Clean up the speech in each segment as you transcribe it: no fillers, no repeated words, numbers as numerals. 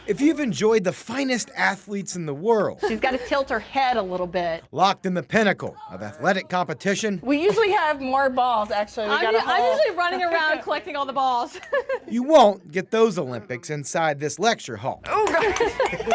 If you've enjoyed the finest athletes in the world, She's got to tilt her head a little bit. locked in the pinnacle of athletic competition, We usually have more balls, actually. I'm usually running around collecting all the balls. you won't get those Olympics inside this lecture hall. Oh, God.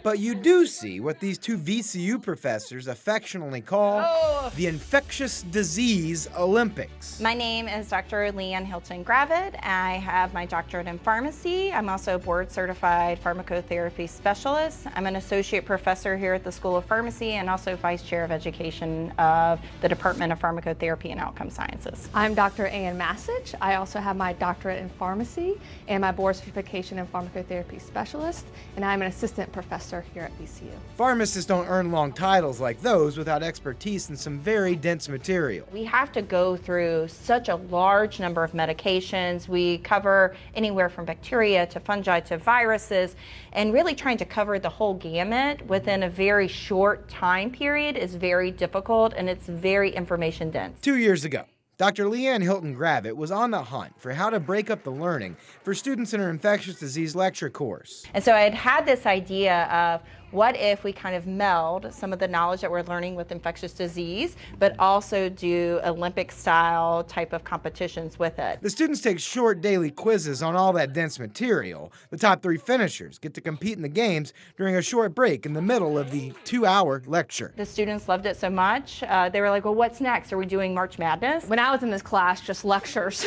But you do see what these two VCU professors affectionately call the Infectious Disease Olympics. My name is Dr. Leanne Hilton-Gravitt. I have my doctorate in pharmacy. I'm also a board-certified pharmacotherapy specialist. I'm an associate professor here at the School of Pharmacy and also vice chair of education of the Department of Pharmacotherapy and Outcome Sciences. I'm Dr. Ann Massich. I also have my doctorate in pharmacy and my board certification in pharmacotherapy specialist, and I'm an assistant professor here at VCU. Pharmacists don't earn long titles like those without expertise in some very dense material. We have to go through such a large number of medications. We cover anywhere from bacteria to fungi to viruses, and really trying to cover the whole gamut within a very short time period is very difficult, and it's very information dense. 2 years ago, Dr. Leanne Hilton-Gravitt was on the hunt for how to break up the learning for students in her infectious disease lecture course. And so I had this idea of what if we kind of meld some of the knowledge that we're learning with infectious disease, but also do Olympic-style type of competitions with it. The students take short daily quizzes on all that dense material. The top 3 finishers get to compete in the games during a short break in the middle of the 2-hour lecture. The students loved it so much. They were like, well, what's next? Are we doing March Madness? When I was in this class, just lectures.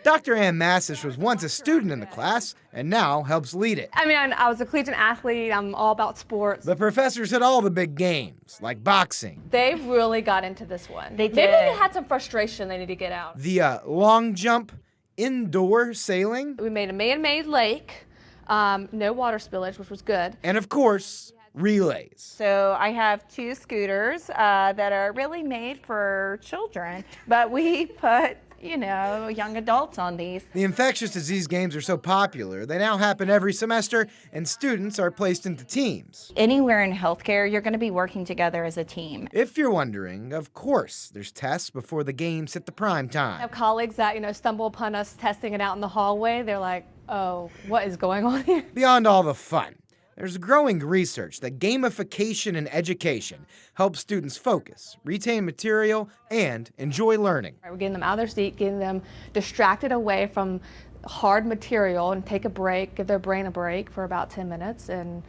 Dr. Ann Massich was once a student in the class and now helps lead it. I mean, I was a collegiate athlete. I'm all about sports. The professors at all the big games, like boxing, They really got into this one. They Maybe did. they had some frustration they need to get out. the long jump, indoor sailing, We made a man-made lake, no water spillage, which was good. and of course, relays. So I have 2 scooters that are really made for children, but we put, young adults on these. The infectious disease games are so popular, they now happen every semester, and students are placed into teams. Anywhere in healthcare, you're going to be working together as a team. If you're wondering, of course, there's tests before the games hit the prime I time. have colleagues that, stumble upon us testing it out in the hallway. They're like, oh, what is going on here? Beyond all the fun, there's growing research that gamification in education helps students focus, retain material, and enjoy learning. We're getting them out of their seat, getting them distracted away from hard material and take a break, give their brain a break for about 10 minutes, and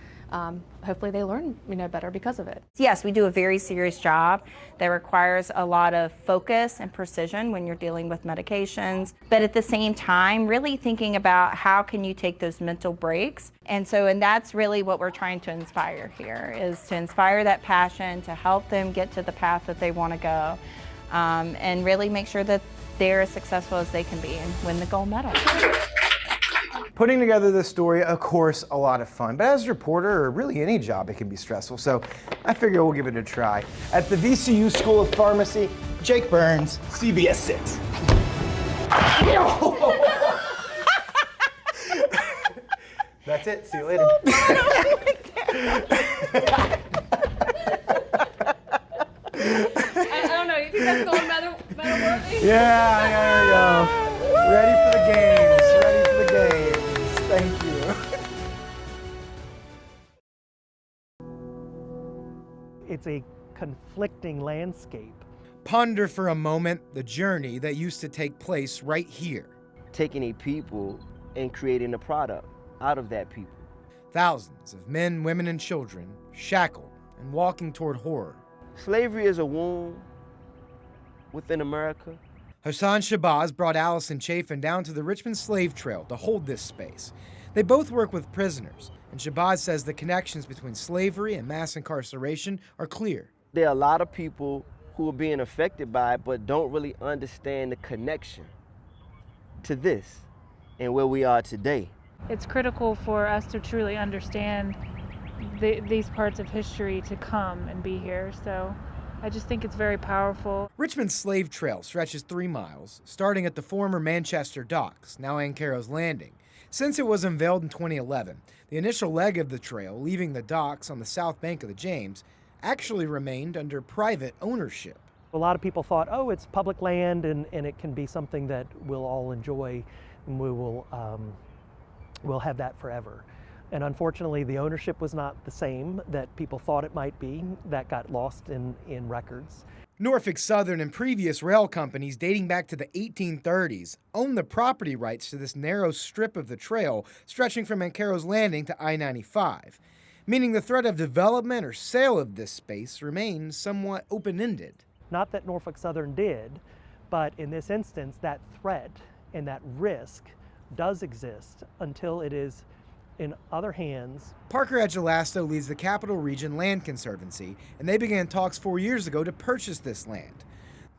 hopefully they learn better because of it. Yes, we do a very serious job that requires a lot of focus and precision when you're dealing with medications, but at the same time, really thinking about how can you take those mental breaks. And that's really what we're trying to inspire here, is to inspire that passion, to help them get to the path that they want to go, and really make sure that they're as successful as they can be and win the gold medal. Putting together this story, of course, a lot of fun. But as a reporter, or really any job, it can be stressful. So I figure we'll give it a try. At the VCU School of Pharmacy, Jake Burns, CBS 6. That's it. See you later. I don't know, you think that's gold medal worthy? Yeah, there we go. Ready for the games. Ready for the games. Thank you. It's a conflicting landscape. Ponder for a moment the journey that used to take place right here. Taking a people and creating a product out of that people. Thousands of men, women, and children shackled and walking toward horror. Slavery is a wound within America. Hassan Shabazz brought Allison Chafin down to the Richmond Slave Trail to hold this space. They both work with prisoners, and Shabazz says the connections between slavery and mass incarceration are clear. There are a lot of people who are being affected by it, but don't really understand the connection to this and where we are today. It's critical for us to truly understand these parts of history to come and be here. So I just think it's very powerful. Richmond's Slave Trail stretches 3 miles, starting at the former Manchester Docks, now Ancaro's Landing. Since it was unveiled in 2011, the initial leg of the trail, leaving the docks on the south bank of the James, actually remained under private ownership. A lot of people thought, oh, it's public land and it can be something that we'll all enjoy and we'll have that forever. And unfortunately, the ownership was not the same that people thought it might be. That got lost in records. Norfolk Southern and previous rail companies dating back to the 1830s owned the property rights to this narrow strip of the trail stretching from Ankero's Landing to I-95, meaning the threat of development or sale of this space remains somewhat open-ended. Not that Norfolk Southern did, but in this instance, that threat and that risk does exist until it is in other hands. Parker Agelasto leads the Capital Region Land Conservancy, and they began talks 4 years ago to purchase this land.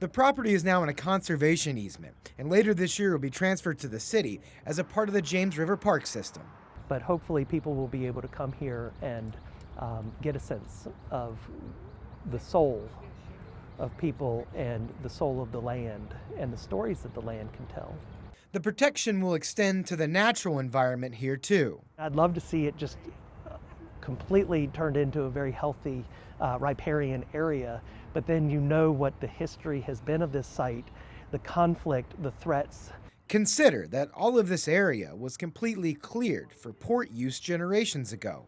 The property is now in a conservation easement, and later this year will be transferred to the city as a part of the James River Park system. But hopefully people will be able to come here and get a sense of the soul of people and the soul of the land and the stories that the land can tell. The protection will extend to the natural environment here too. I'd love to see it just completely turned into a very healthy riparian area, but then you know what the history has been of this site, the conflict, the threats. Consider that all of this area was completely cleared for port use generations ago.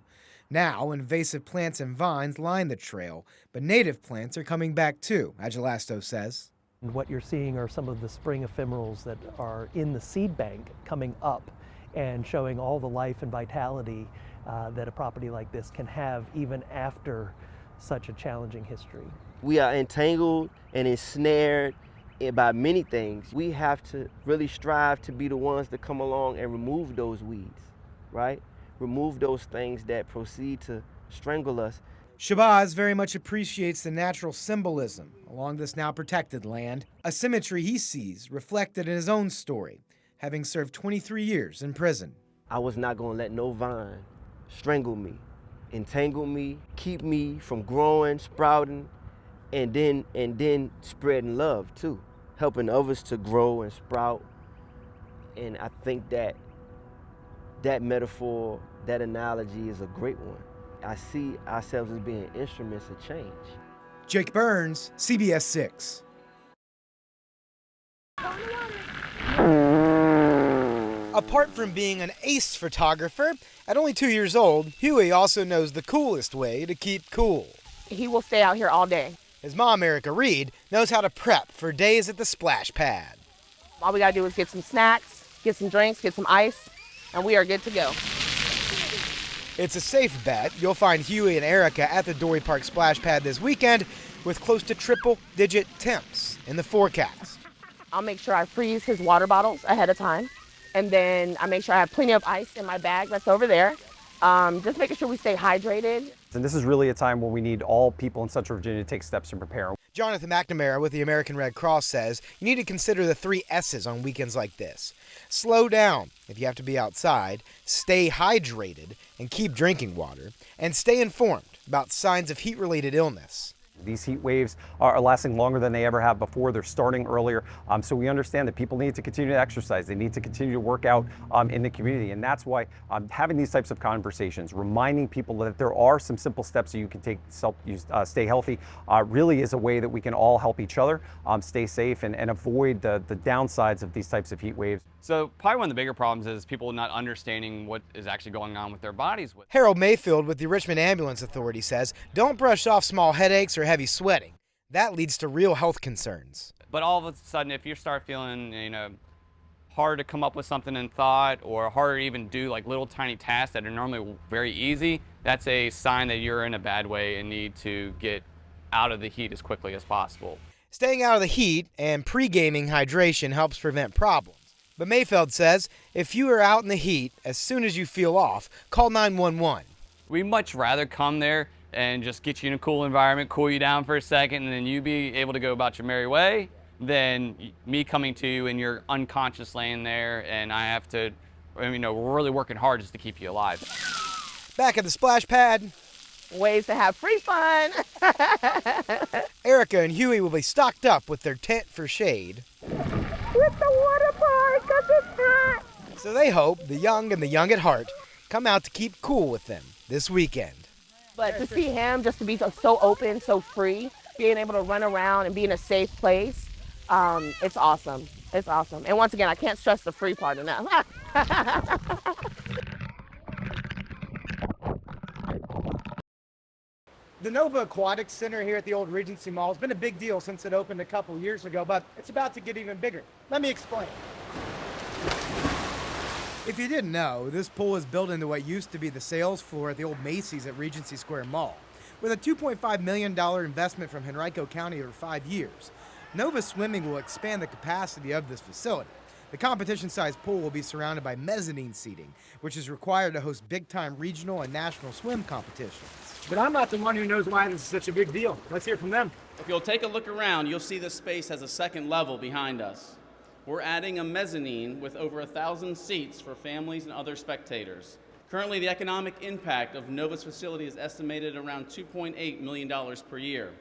Now, invasive plants and vines line the trail, but native plants are coming back too, Agelasto says. And what you're seeing are some of the spring ephemerals that are in the seed bank coming up and showing all the life and vitality that a property like this can have even after such a challenging history. We are entangled and ensnared by many things. We have to really strive to be the ones that come along and remove those weeds, right? Remove those things that proceed to strangle us. Shabazz very much appreciates the natural symbolism along this now protected land, a symmetry he sees reflected in his own story, having served 23 years in prison. I was not going to let no vine strangle me, entangle me, keep me from growing, sprouting, and then spreading love too, helping others to grow and sprout. And I think that metaphor, that analogy is a great one. I see ourselves as being instruments of change. Jake Burns, CBS 6. Apart from being an ace photographer, at only 2 years old, Huey also knows the coolest way to keep cool. He will stay out here all day. His mom, Erica Reed, knows how to prep for days at the splash pad. All we gotta do is get some snacks, get some drinks, get some ice, and we are good to go. It's a safe bet you'll find Huey and Erica at the Dory Park splash pad this weekend with close to triple-digit temps in the forecast. I'll make sure I freeze his water bottles ahead of time, and then I make sure I have plenty of ice in my bag that's over there. Just making sure we stay hydrated. And this is really a time where we need all people in Central Virginia to take steps to prepare. Jonathan McNamara with the American Red Cross says you need to consider the 3 S's on weekends like this. Slow down if you have to be outside, stay hydrated and keep drinking water, and stay informed about signs of heat-related illness. These heat waves are lasting longer than they ever have before. They're starting earlier. So we understand that people need to continue to exercise. They need to continue to work out in the community. And that's why having these types of conversations, reminding people that there are some simple steps that you can take to stay healthy, really is a way that we can all help each other stay safe and avoid the downsides of these types of heat waves. So probably one of the bigger problems is people not understanding what is actually going on with their bodies. Harold Mayfield with the Richmond Ambulance Authority says don't brush off small headaches or heavy sweating. That leads to real health concerns. But all of a sudden, if you start feeling, hard to come up with something in thought or harder to even do like little tiny tasks that are normally very easy, that's a sign that you're in a bad way and need to get out of the heat as quickly as possible. Staying out of the heat and pre-gaming hydration helps prevent problems. But Mayfield says if you are out in the heat, as soon as you feel off, call 911. We'd much rather come there and just get you in a cool environment, cool you down for a second, and then you be able to go about your merry way, than me coming to you and you're unconscious laying there and I have to, we're really working hard just to keep you alive. Back at the splash pad. Ways to have free fun. Erica and Huey will be stocked up with their tent for shade. With the water park, 'cause it's hot. So they hope the young and the young at heart come out to keep cool with them this weekend. But to see him just to be so open, so free, being able to run around and be in a safe place, it's awesome. It's awesome. And once again, I can't stress the free part enough. The Nova Aquatics Center here at the old Regency Mall has been a big deal since it opened a couple years ago, but it's about to get even bigger. Let me explain. If you didn't know, this pool is built into what used to be the sales floor at the old Macy's at Regency Square Mall. With a $2.5 million investment from Henrico County over 5 years, Nova Swimming will expand the capacity of this facility. The competition-sized pool will be surrounded by mezzanine seating, which is required to host big-time regional and national swim competitions. But I'm not the one who knows why this is such a big deal. Let's hear from them. If you'll take a look around, you'll see this space has a second level behind us. We're adding a mezzanine with over 1,000 seats for families and other spectators. Currently, the economic impact of Nova's facility is estimated around $2.8 million per year.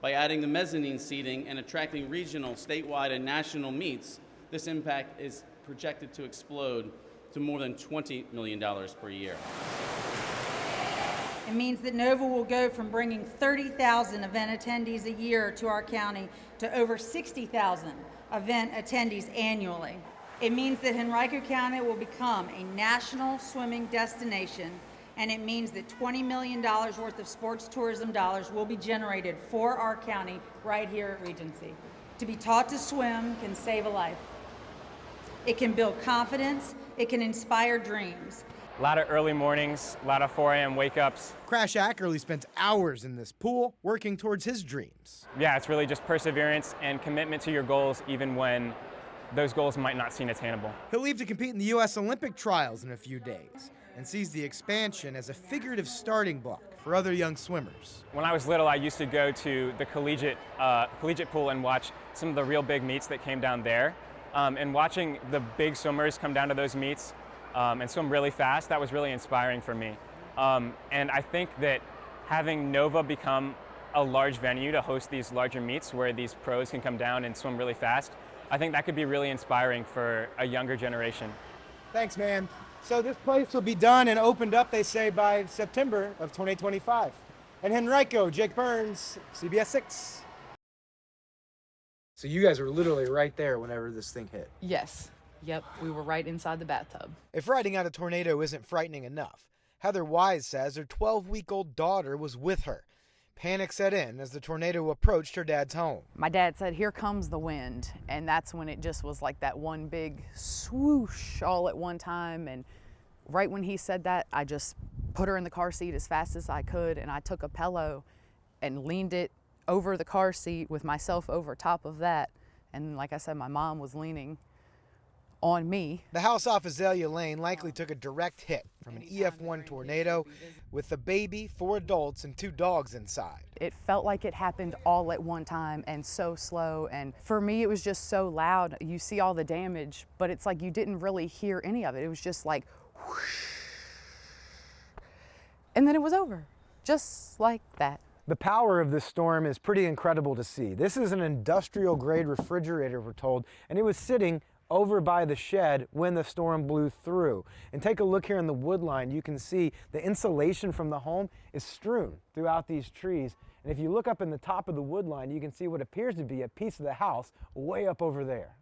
By adding the mezzanine seating and attracting regional, statewide, and national meets, this impact is projected to explode to more than $20 million per year. It means that Nova will go from bringing 30,000 event attendees a year to our county to over 60,000 event attendees annually. It means that Henrico County will become a national swimming destination, and it means that $20 million worth of sports tourism dollars will be generated for our county right here at Regency. To be taught to swim can save a life. It can build confidence, it can inspire dreams. A lot of early mornings, a lot of 4 a.m. wake-ups. Crash Ackerley spent hours in this pool working towards his dreams. Yeah, it's really just perseverance and commitment to your goals even when those goals might not seem attainable. He'll leave to compete in the U.S. Olympic trials in a few days and sees the expansion as a figurative starting block for other young swimmers. When I was little, I used to go to the collegiate pool and watch some of the real big meets that came down there. And watching the big swimmers come down to those meets and swim really fast, that was really inspiring for me. And I think that having Nova become a large venue to host these larger meets where these pros can come down and swim really fast, I think that could be really inspiring for a younger generation. Thanks, man. So this place will be done and opened up, they say, by September of 2025. And Henrico, Jake Burns, CBS 6. So you guys were literally right there whenever this thing hit. Yes. Yep, we were right inside the bathtub. If riding out a tornado isn't frightening enough, Heather Wise says her 12-week-old daughter was with her. Panic set in as the tornado approached her dad's home. My dad said, "Here comes the wind," and that's when it just was like that one big swoosh all at one time. And right when he said that, I just put her in the car seat as fast as I could, and I took a pillow and leaned it over the car seat with myself over top of that. And like I said, my mom was leaning on me. The house off Azalea Lane likely took a direct hit from an EF1 tornado with the baby, 4 adults, and 2 dogs inside. It felt like it happened all at one time and so slow. And for me, it was just so loud. You see all the damage, but it's like you didn't really hear any of it. It was just like whoosh. And then it was over, just like that. The power of this storm is pretty incredible to see. This is an industrial grade refrigerator, we're told, and it was sitting over by the shed when the storm blew through. And take a look here in the wood line. You can see the insulation from the home is strewn throughout these trees. And if you look up in the top of the wood line, you can see what appears to be a piece of the house way up over there.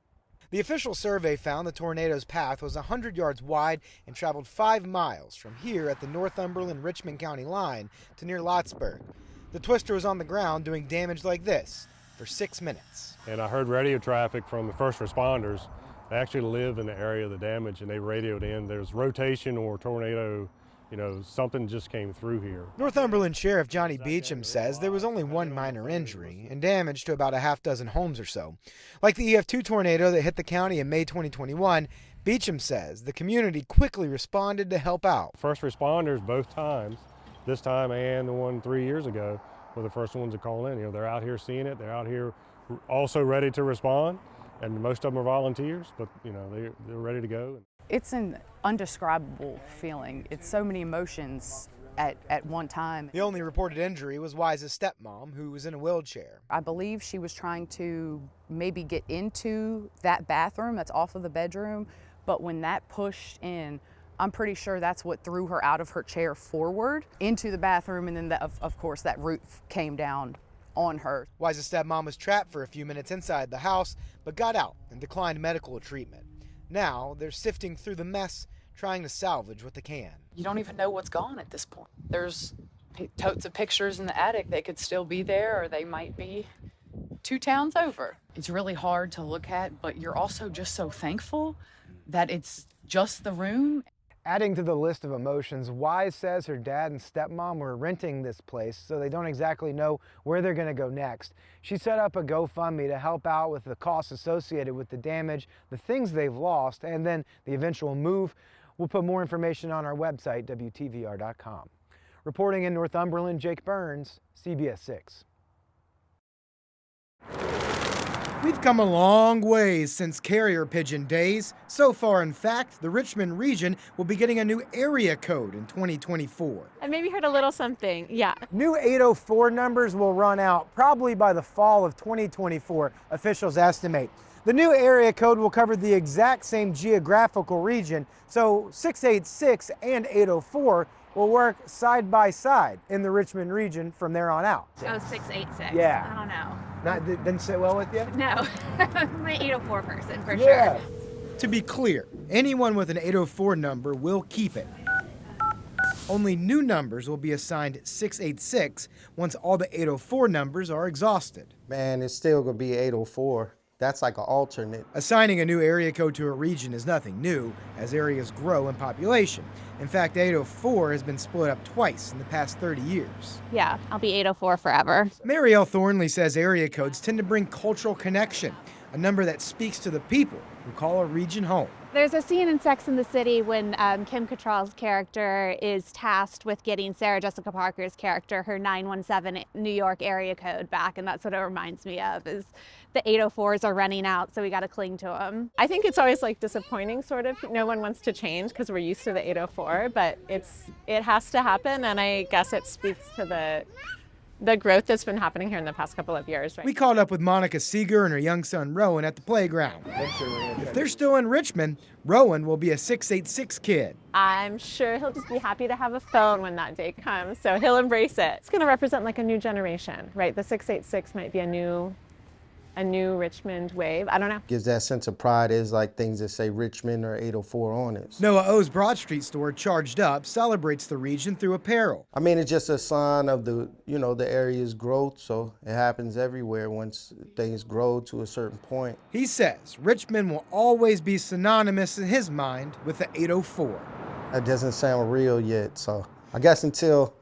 The official survey found the tornado's path was 100 yards wide and traveled 5 miles from here at the Northumberland-Richmond County line to near Lottsburg. The twister was on the ground doing damage like this for 6 minutes. And I heard radio traffic from the first responders. They actually live in the area of the damage, and they radioed in. There's rotation or tornado, something just came through here. Northumberland Sheriff Johnny Beecham says there was only 1 minor injury and damage to about a half dozen homes or so. Like the EF2 tornado that hit the county in May 2021, Beecham says the community quickly responded to help out. First responders both times, this time and the one 3 years ago, were the first ones to call in. They're out here seeing it. They're out here also ready to respond. And most of them are volunteers, but they're ready to go. It's an undescribable feeling. It's so many emotions at one time. The only reported injury was Wise's stepmom, who was in a wheelchair. I believe she was trying to maybe get into that bathroom that's off of the bedroom, but when that pushed in, I'm pretty sure that's what threw her out of her chair forward into the bathroom, and then of course that roof came down on her. Wise's stepmom was trapped for a few minutes inside the house, but got out and declined medical treatment. Now they're sifting through the mess, trying to salvage what they can. You don't even know what's gone at this point. There's totes of pictures in the attic. They could still be there, or they might be 2 towns over. It's really hard to look at, but you're also just so thankful that it's just the room. Adding to the list of emotions, Wise says her dad and stepmom were renting this place, so they don't exactly know where they're going to go next. She set up a GoFundMe to help out with the costs associated with the damage, the things they've lost, and then the eventual move. We'll put more information on our website, WTVR.com. Reporting in Northumberland, Jake Burns, CBS 6. We've come a long ways since carrier pigeon days. So far, in fact, the Richmond region will be getting a new area code in 2024. I maybe heard a little something, yeah. New 804 numbers will run out probably by the fall of 2024, officials estimate. The new area code will cover the exact same geographical region, so 686 and 804 will work side by side in the Richmond region from there on out. Oh, 686. Yeah. I don't know. Didn't sit well with you? No. I'm an 804 person for Yeah. sure. To be clear, anyone with an 804 number will keep it. Only new numbers will be assigned 686 once all the 804 numbers are exhausted. Man, it's still gonna be 804. That's like an alternate. Assigning a new area code to a region is nothing new as areas grow in population. In fact, 804 has been split up twice in the past 30 years. Yeah, I'll be 804 forever. Marielle Thornley says area codes tend to bring cultural connection, a number that speaks to the people who call a region home. There's a scene in Sex and the City when Kim Cattrall's character is tasked with getting Sarah Jessica Parker's character her 917 New York area code back, and that's what it reminds me of, is the 804s are running out, so we got to cling to them. I think it's always like disappointing, sort of. No one wants to change because we're used to the 804, but it has to happen, and I guess it speaks to the growth that's been happening here in the past couple of years. Right? We caught up with Monica Seeger and her young son Rowan at the playground. If they're still in Richmond, Rowan will be a 686 kid. I'm sure he'll just be happy to have a phone when that day comes, so he'll embrace it. It's going to represent like a new generation, right? The 686 might be a new Richmond wave. I don't know. Gives that sense of pride is like things that say Richmond or 804 on it. Noah O's Broad Street store, Charged Up, celebrates the region through apparel. I mean, it's just a sign of the area's growth, so it happens everywhere once things grow to a certain point. He says Richmond will always be synonymous in his mind with the 804. That doesn't sound real yet, so I guess until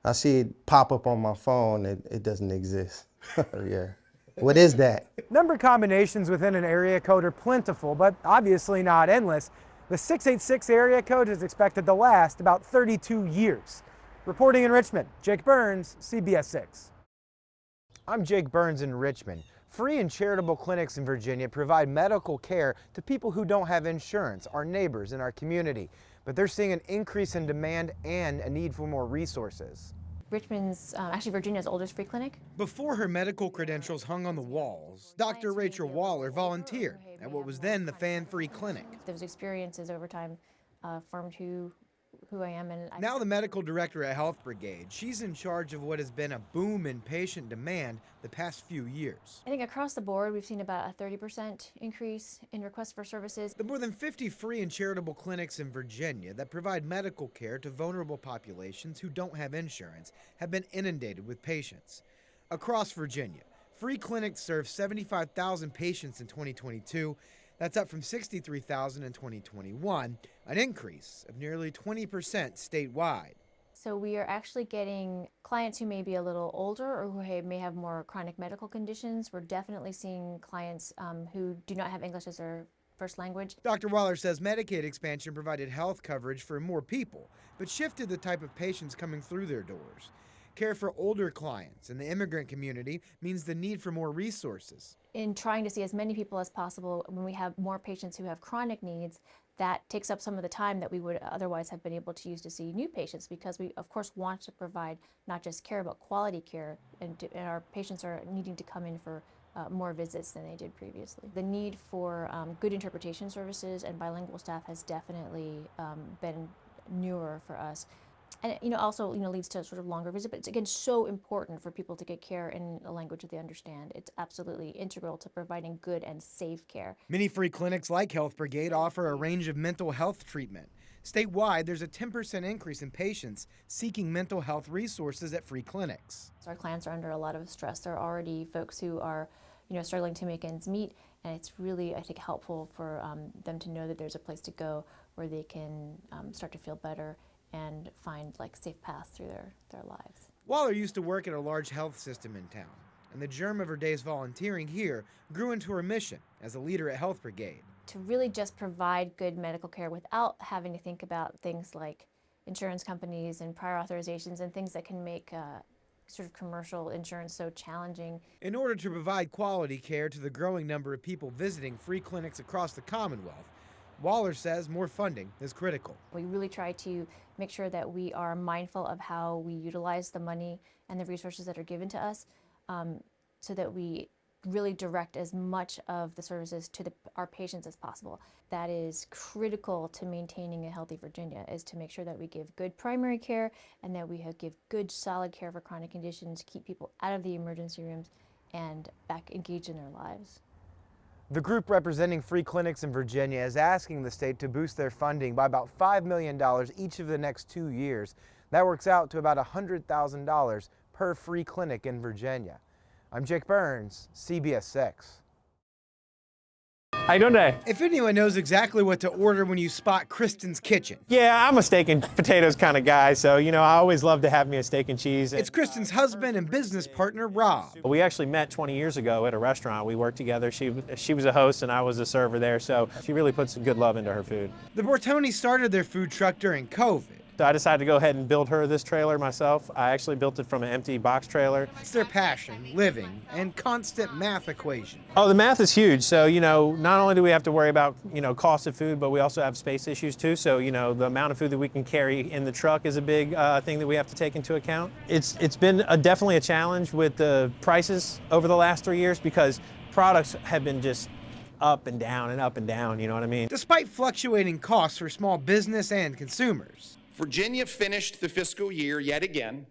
I see it pop up on my phone, it doesn't exist. Yeah. What is that? Number combinations within an area code are plentiful, but obviously not endless. The 686 area code is expected to last about 32 years. Reporting in Richmond, Jake Burns, CBS 6. I'm Jake Burns in Richmond. Free and charitable clinics in Virginia provide medical care to people who don't have insurance, our neighbors in our community. But they're seeing an increase in demand and a need for more resources. Richmond's, actually Virginia's oldest free clinic. Before her medical credentials hung on the walls, Dr. Rachel Waller volunteered at what was then the Fan Free Clinic. Those experiences over time formed who I am. And now the medical director at Health Brigade, she's in charge of what has been a boom in patient demand the past few years. I think across the board, we've seen about a 30% increase in requests for services. The more than 50 free and charitable clinics in Virginia that provide medical care to vulnerable populations who don't have insurance have been inundated with patients. Across Virginia, free clinics served 75,000 patients in 2022. That's up from 63,000 in 2021, an increase of nearly 20% statewide. So we are actually getting clients who may be a little older or who may have more chronic medical conditions. We're definitely seeing clients who do not have English as their first language. Dr. Waller says Medicaid expansion provided health coverage for more people, but shifted the type of patients coming through their doors. Care for older clients and the immigrant community means the need for more resources. In trying to see as many people as possible, when we have more patients who have chronic needs, that takes up some of the time that we would otherwise have been able to use to see new patients, because we, of course, want to provide not just care, but quality care, and our patients are needing to come in for more visits than they did previously. The need for good interpretation services and bilingual staff has definitely been newer for us. And also leads to sort of longer visit, but it's again so important for people to get care in a language that they understand. It's absolutely integral to providing good and safe care. Many free clinics like Health Brigade offer a range of mental health treatment. Statewide, there's a 10% increase in patients seeking mental health resources at free clinics. Our clients are under a lot of stress. There are already folks who are struggling to make ends meet, and it's really, I think, helpful for them to know that there's a place to go where they can start to feel better and find safe paths through their lives. Waller used to work at a large health system in town, and the germ of her day's volunteering here grew into her mission as a leader at Health Brigade. To really just provide good medical care without having to think about things like insurance companies and prior authorizations and things that can make sort of commercial insurance so challenging. In order to provide quality care to the growing number of people visiting free clinics across the Commonwealth, Waller says more funding is critical. We really try to make sure that we are mindful of how we utilize the money and the resources that are given to us so that we really direct as much of the services to our patients as possible. That is critical to maintaining a healthy Virginia, is to make sure that we give good primary care and that we give good solid care for chronic conditions, keep people out of the emergency rooms and back engaged in their lives. The group representing free clinics in Virginia is asking the state to boost their funding by about $5 million each of the next 2 years. That works out to about $100,000 per free clinic in Virginia. I'm Jake Burns, CBS 6. How you doing today? If anyone knows exactly what to order when you spot Kristen's Kitchen. Yeah, I'm a steak and potatoes kind of guy, so I always love to have me a steak and cheese. It's Kristen's husband and business partner, Rob. We actually met 20 years ago at a restaurant. We worked together. She was a host and I was a server there, so she really puts some good love into her food. The Bortonis started their food truck during COVID. So I decided to go ahead and build her this trailer myself. I actually built it from an empty box trailer. It's their passion, living, and constant math equation. Oh, the math is huge. So, not only do we have to worry about, cost of food, but we also have space issues too. So, the amount of food that we can carry in the truck is a big thing that we have to take into account. It's been definitely a challenge with the prices over the last 3 years because products have been just up and down and up and down, you know what I mean? Despite fluctuating costs for small business and consumers. Virginia finished the fiscal year yet again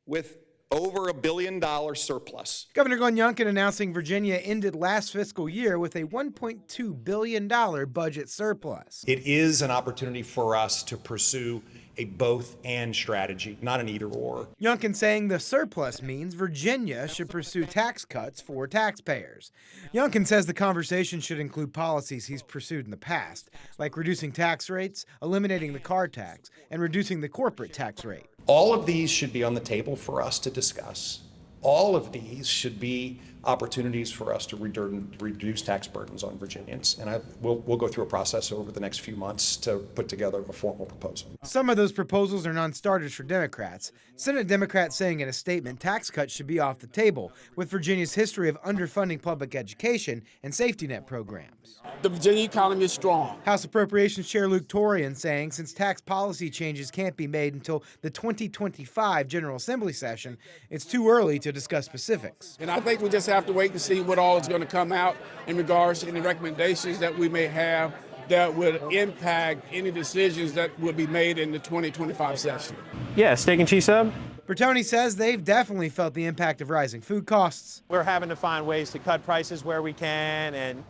with over $1 billion surplus. Governor Glenn Youngkin announcing Virginia ended last fiscal year with a $1.2 billion budget surplus. It is an opportunity for us to pursue a both-and strategy, not an either-or. Youngkin saying the surplus means Virginia should pursue tax cuts for taxpayers. Youngkin says the conversation should include policies he's pursued in the past, like reducing tax rates, eliminating the car tax, and reducing the corporate tax rate. All of these should be on the table for us to discuss. All of these should be opportunities for us to reduce tax burdens on Virginians. And we'll go through a process over the next few months to put together a formal proposal. Some of those proposals are non-starters for Democrats. Senate Democrats saying in a statement tax cuts should be off the table, with Virginia's history of underfunding public education and safety net programs. The Virginia economy is strong. House Appropriations Chair Luke Torian saying since tax policy changes can't be made until the 2025 General Assembly session, it's too early to discuss specifics. And I think we just have to wait to see what all is going to come out in regards to any recommendations that we may have that would impact any decisions that will be made in the 2025 session. Yeah, steak and cheese sub. Bertoni says they've definitely felt the impact of rising food costs. We're having to find ways to cut prices where we can and,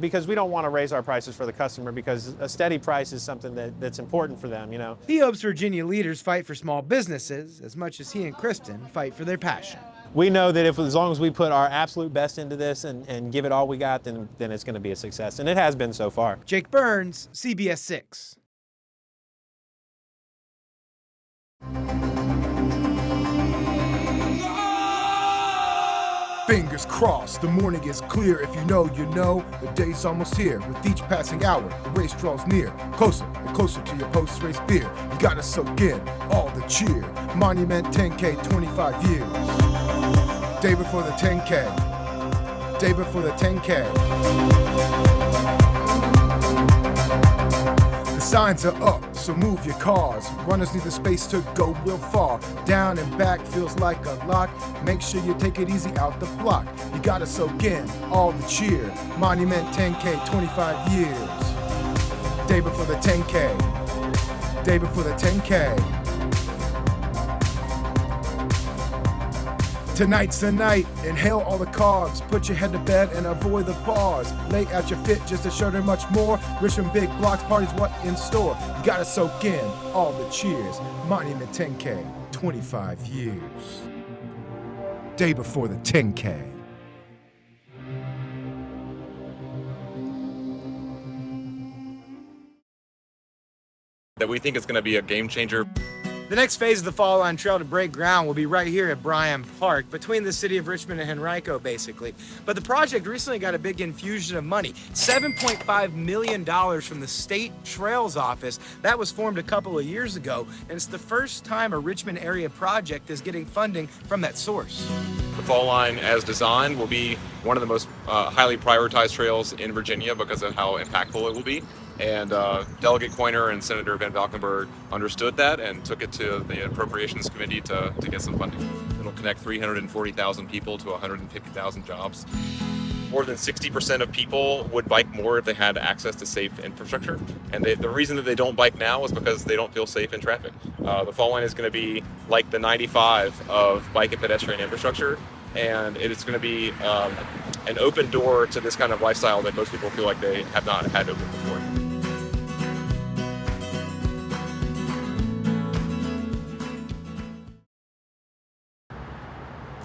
because we don't want to raise our prices for the customer because a steady price is something that's important for them, He hopes Virginia leaders fight for small businesses as much as he and Kristen fight for their passion. We know that as long as we put our absolute best into this and give it all we got, then it's going to be a success. And it has been so far. Jake Burns, CBS 6. Fingers crossed, the morning is clear. If you know, you know, the day's almost here. With each passing hour, the race draws near. Closer and closer to your post-race beer. You gotta soak in all the cheer. Monument 10K, 25 years. Day before the 10K. Day before the 10K. The signs are up, so move your cars. Runners need the space to go real far. Down and back feels like a lot. Make sure you take it easy out the block. You gotta soak in all the cheer. Monument 10K, 25 years. Day before the 10K. Day before the 10K. Tonight's the night, inhale all the carbs, put your head to bed and avoid the bars. Lay out your fit just to show them much more. Richmond big blocks, parties what in store. You gotta soak in all the cheers. Monument 10K, 25 years. Day before the 10K. That we think is going to be a game changer. The next phase of the Fall Line Trail to break ground will be right here at Bryan Park, between the city of Richmond and Henrico, basically. But the project recently got a big infusion of money, $7.5 million from the State Trails Office. That was formed a couple of years ago, and it's the first time a Richmond area project is getting funding from that source. The Fall Line, as designed, will be one of the most highly prioritized trails in Virginia because of how impactful it will be. And Delegate Coiner and Senator Van Valkenburg understood that and took it to the Appropriations Committee to get some funding. It'll connect 340,000 people to 150,000 jobs. More than 60% of people would bike more if they had access to safe infrastructure. And the reason that they don't bike now is because they don't feel safe in traffic. The Fall Line is going to be like the 95 of bike and pedestrian infrastructure. And it is going to be an open door to this kind of lifestyle that most people feel like they have not had open before.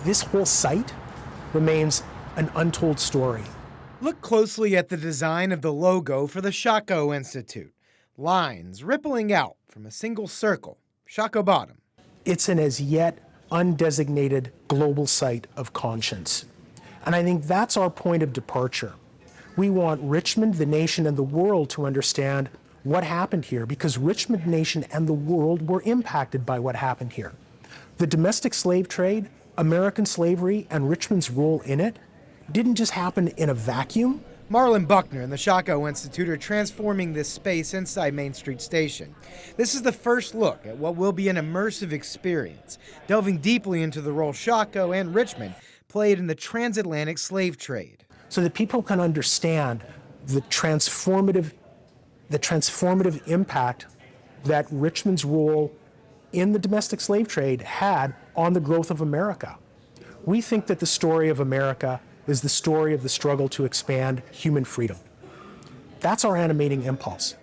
This whole site remains an untold story. Look closely at the design of the logo for the Shockoe Institute. Lines rippling out from a single circle, Shockoe Bottom. It's an as yet undesignated global site of conscience. And I think that's our point of departure. We want Richmond, the nation, and the world to understand what happened here, because Richmond nation and the world were impacted by what happened here. The domestic slave trade, American slavery, and Richmond's role in it didn't just happen in a vacuum. Marlon Buckner and the Shockoe Institute are transforming this space inside Main Street Station. This is the first look at what will be an immersive experience, delving deeply into the role Shockoe and Richmond played in the transatlantic slave trade. So that people can understand the transformative impact that Richmond's role in the domestic slave trade had on the growth of America. We think that the story of America is the story of the struggle to expand human freedom. That's our animating impulse.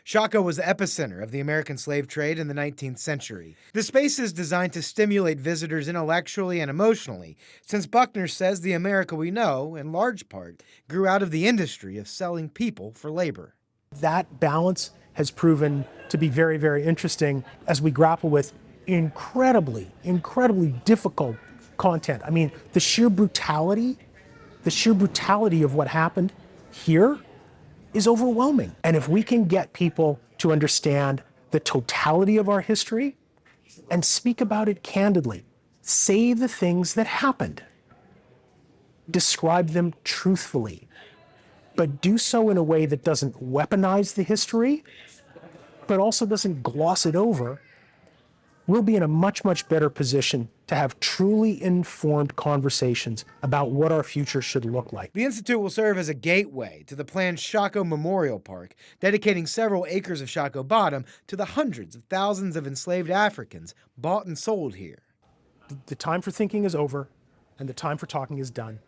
Shockoe was the epicenter of the American slave trade in the 19th century. The space is designed to stimulate visitors intellectually and emotionally, since Buckner says the America we know, in large part, grew out of the industry of selling people for labor. That balance has proven to be very, very interesting as we grapple with incredibly difficult content. I mean, the sheer brutality of what happened here is overwhelming. And if we can get people to understand the totality of our history and speak about it candidly, say the things that happened, describe them truthfully, but do so in a way that doesn't weaponize the history, but also doesn't gloss it over, we'll be in a much, much better position to have truly informed conversations about what our future should look like. The Institute will serve as a gateway to the planned Shockoe Memorial Park, dedicating several acres of Shockoe Bottom to the hundreds of thousands of enslaved Africans bought and sold here. The time for thinking is over, and the time for talking is done.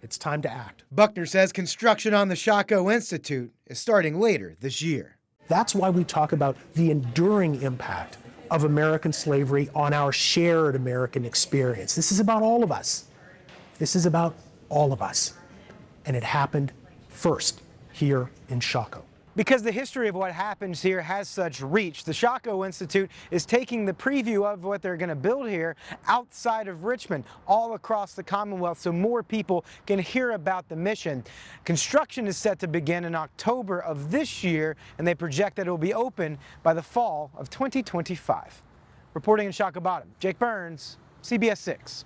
It's time to act. Buckner says construction on the Shockoe Institute is starting later this year. That's why we talk about the enduring impact of American slavery on our shared American experience. This is about all of us. This is about all of us. And it happened first here in Shockoe. Because the history of what happens here has such reach, the Shockoe Institute is taking the preview of what they're going to build here outside of Richmond, all across the Commonwealth, so more people can hear about the mission. Construction is set to begin in October of this year, and they project that it will be open by the fall of 2025. Reporting in Shockoe Bottom, Jake Burns, CBS 6.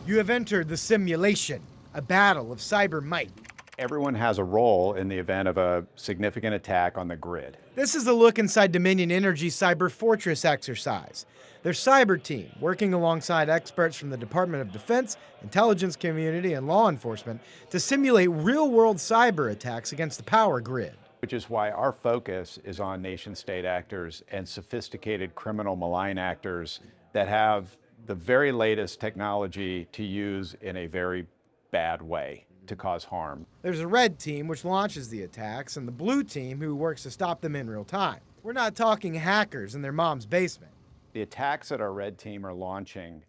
You have entered the simulation. A battle of cyber might. Everyone has a role in the event of a significant attack on the grid. This is a look inside Dominion Energy's Cyber Fortress exercise. Their cyber team, working alongside experts from the Department of Defense, intelligence community, and law enforcement, to simulate real-world cyber attacks against the power grid. Which is why our focus is on nation-state actors and sophisticated criminal malign actors that have the very latest technology to use in a very bad way to cause harm. There's a red team which launches the attacks and the blue team who works to stop them in real time. We're not talking hackers in their mom's basement. The attacks that our red team are launching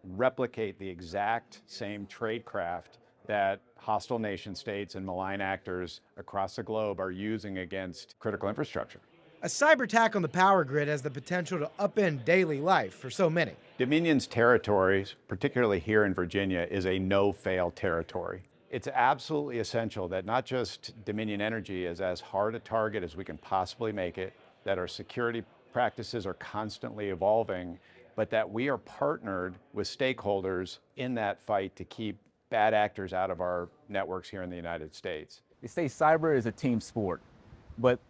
replicate the exact same tradecraft that hostile nation states and malign actors across the globe are using against critical infrastructure. A cyber attack on the power grid has the potential to upend daily life for so many. Dominion's territories, particularly here in Virginia, is a no-fail territory. It's absolutely essential that not just Dominion Energy is as hard a target as we can possibly make it, that our security practices are constantly evolving, but that we are partnered with stakeholders in that fight to keep bad actors out of our networks here in the United States. They say cyber is a team sport, but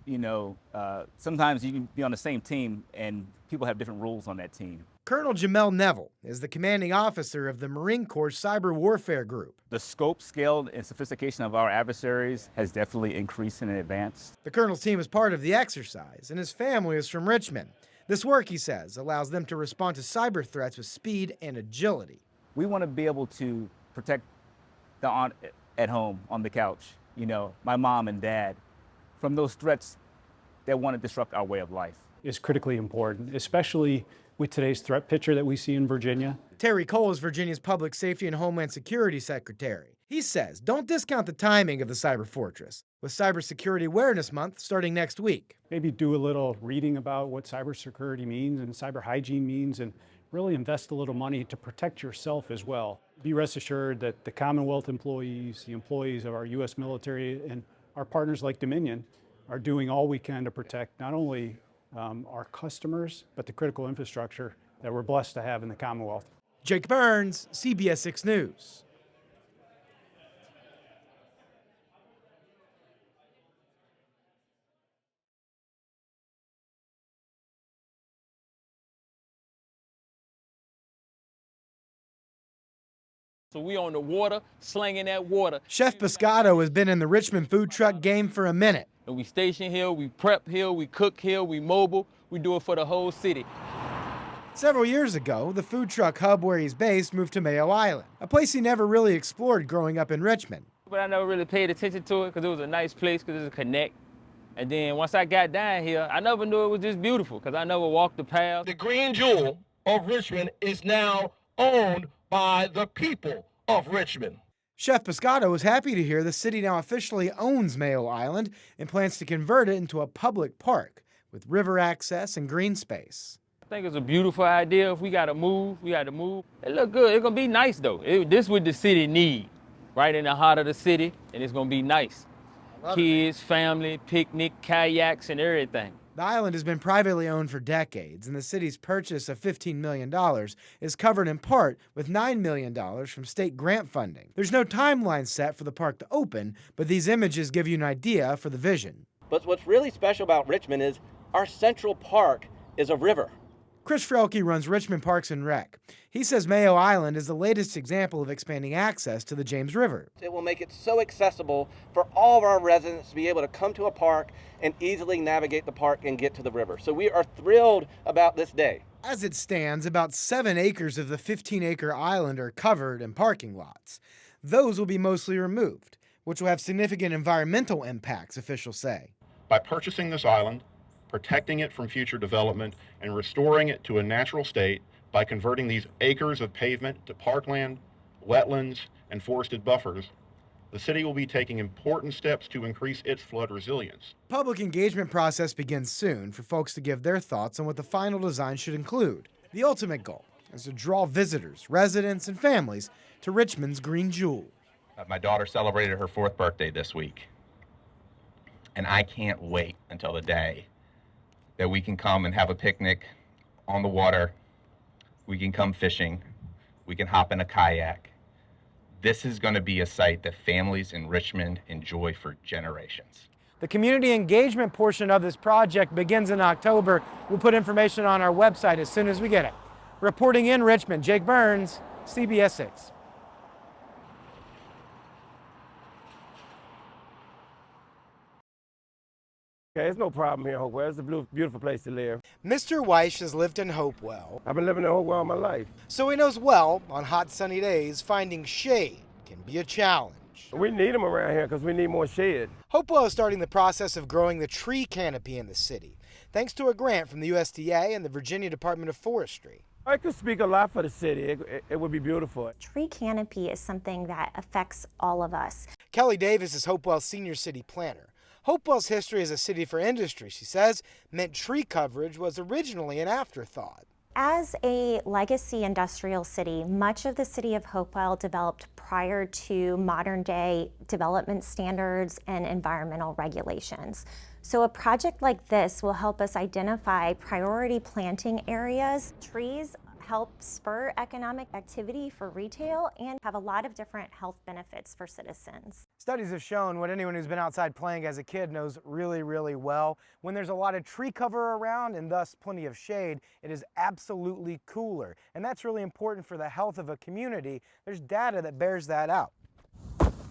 sometimes you can be on the same team and people have different rules on that team. Colonel Jamel Neville is the commanding officer of the Marine Corps Cyber Warfare Group. The scope, scale, and sophistication of our adversaries has definitely increased and advanced. The colonel's team is part of the exercise, and his family is from Richmond. This work, he says, allows them to respond to cyber threats with speed and agility. We want to be able to protect the aunt at home on the couch, my mom and dad, from those threats that want to disrupt our way of life. Is critically important, especially with today's threat picture that we see in Virginia. Terry Cole is Virginia's Public Safety and Homeland Security Secretary. He says, don't discount the timing of the Cyber Fortress, with Cybersecurity Awareness Month starting next week. Maybe do a little reading about what cybersecurity means and cyber hygiene means, and really invest a little money to protect yourself as well. Be rest assured that the Commonwealth employees, the employees of our U.S. military, and our partners like Dominion are doing all we can to protect not only our customers, but the critical infrastructure that we're blessed to have in the Commonwealth. Jake Burns, CBS 6 News. So we on the water, slinging that water. Chef Pescado has been in the Richmond food truck game for a minute. And we station here, we prep here, we cook here, we mobile. We do it for the whole city. Several years ago, the food truck hub where he's based moved to Mayo Island, a place he never really explored growing up in Richmond. But I never really paid attention to it because it was a nice place, because it's a connect. And then once I got down here, I never knew it was just beautiful because I never walked the path. The green jewel of Richmond is now owned by the people of Richmond. Chef Pescado was happy to hear the city now officially owns Mayo Island and plans to convert it into a public park with river access and green space. I think it's a beautiful idea. If we got to move, we got to move. It look good. It's going to be nice, though. This what the city need, right in the heart of the city, and it's going to be nice. Kids, family, picnic, kayaks, and everything. The island has been privately owned for decades, and the city's purchase of $15 million is covered in part with $9 million from state grant funding. There's no timeline set for the park to open, but these images give you an idea for the vision. But what's really special about Richmond is our central park is a river. Chris Frelke runs Richmond Parks and Rec. He says Mayo Island is the latest example of expanding access to the James River. It will make it so accessible for all of our residents to be able to come to a park and easily navigate the park and get to the river. So we are thrilled about this day. As it stands, about 7 acres of the 15-acre island are covered in parking lots. Those will be mostly removed, which will have significant environmental impacts, officials say. By purchasing this island, protecting it from future development, and restoring it to a natural state by converting these acres of pavement to parkland, wetlands, and forested buffers, the city will be taking important steps to increase its flood resilience. Public engagement process begins soon for folks to give their thoughts on what the final design should include. The ultimate goal is to draw visitors, residents, and families to Richmond's Green Jewel. My daughter celebrated her 4th birthday this week, and I can't wait until the day that we can come and have a picnic on the water. We can come fishing. We can hop in a kayak. This is going to be a site that families in Richmond enjoy for generations. The community engagement portion of this project begins in October. We'll put information on our website as soon as we get it. Reporting in Richmond, Jake Burns, CBS 6. Okay, it's no problem here in Hopewell. It's a beautiful place to live. Mr. Weish has lived in Hopewell, I've been living in Hopewell all my life. so he knows well on hot sunny days finding shade can be a challenge. We need them around here because we need more shade. Hopewell is starting the process of growing the tree canopy in the city, thanks to a grant from the USDA and the Virginia Department of Forestry. I could speak a lot for the city. It would be beautiful. Tree canopy is something that affects all of us. Kelly Davis is Hopewell's senior city planner. Hopewell's history as a city for industry, she says, meant tree coverage was originally an afterthought. As a legacy industrial city, much of the city of Hopewell developed prior to modern day development standards and environmental regulations. So a project like this will help us identify priority planting areas. Trees help spur economic activity for retail and have a lot of different health benefits for citizens. Studies have shown what anyone who's been outside playing as a kid knows really, really well. When there's a lot of tree cover around and thus plenty of shade, it is absolutely cooler. And that's really important for the health of a community. There's data that bears that out.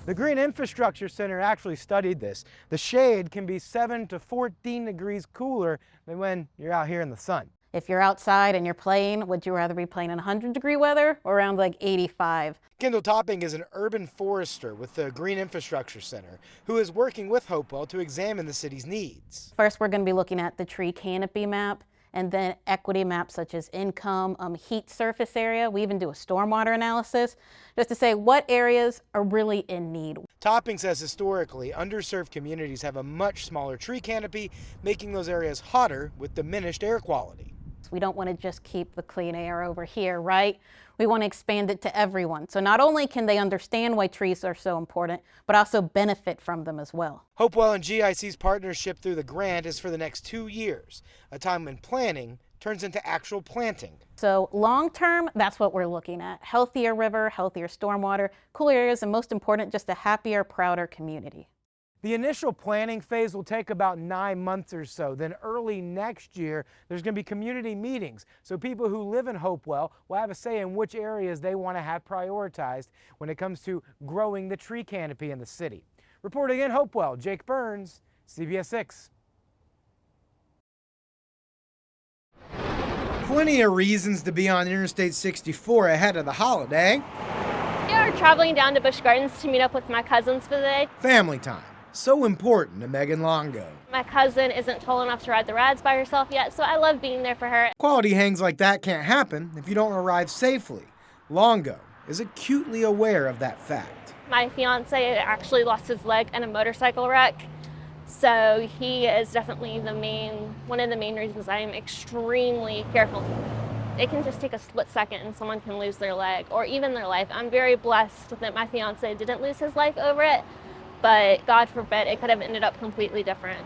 The Green Infrastructure Center actually studied this. The shade can be 7 to 14 degrees cooler than when you're out here in the sun. If you're outside and you're playing, would you rather be playing in 100-degree weather or around like 85? Kendall Topping is an urban forester with the Green Infrastructure Center who is working with Hopewell to examine the city's needs. First, we're going to be looking at the tree canopy map and then equity maps such as income, heat surface area. We even do a stormwater analysis just to say what areas are really in need. Topping says historically, underserved communities have a much smaller tree canopy, making those areas hotter with diminished air quality. We don't want to just keep the clean air over here, right? We want to expand it to everyone. So not only can they understand why trees are so important, but also benefit from them as well. Hopewell and GIC's partnership through the grant is for the next 2 years, a time when planning turns into actual planting. So long term, that's what we're looking at. Healthier river, healthier stormwater, cooler areas, and most important, just a happier, prouder community. The initial planning phase will take about 9 months or so. Then early next year, there's going to be community meetings. So people who live in Hopewell will have a say in which areas they want to have prioritized when it comes to growing the tree canopy in the city. Reporting in Hopewell, Jake Burns, CBS 6. Plenty of reasons to be on Interstate 64 ahead of the holiday. We are traveling down to Busch Gardens to meet up with my cousins for the day. Family time. So important to Megan Longo. My cousin isn't tall enough to ride the rides by herself yet, so I love being there for her. Quality hangs like that can't happen if you don't arrive safely. Longo is acutely aware of that fact. My fiance actually lost his leg in a motorcycle wreck, so he is definitely one of the main reasons I am extremely careful. It can just take a split second and someone can lose their leg or even their life. I'm very blessed that my fiance didn't lose his life over it, but God forbid it could have ended up completely different.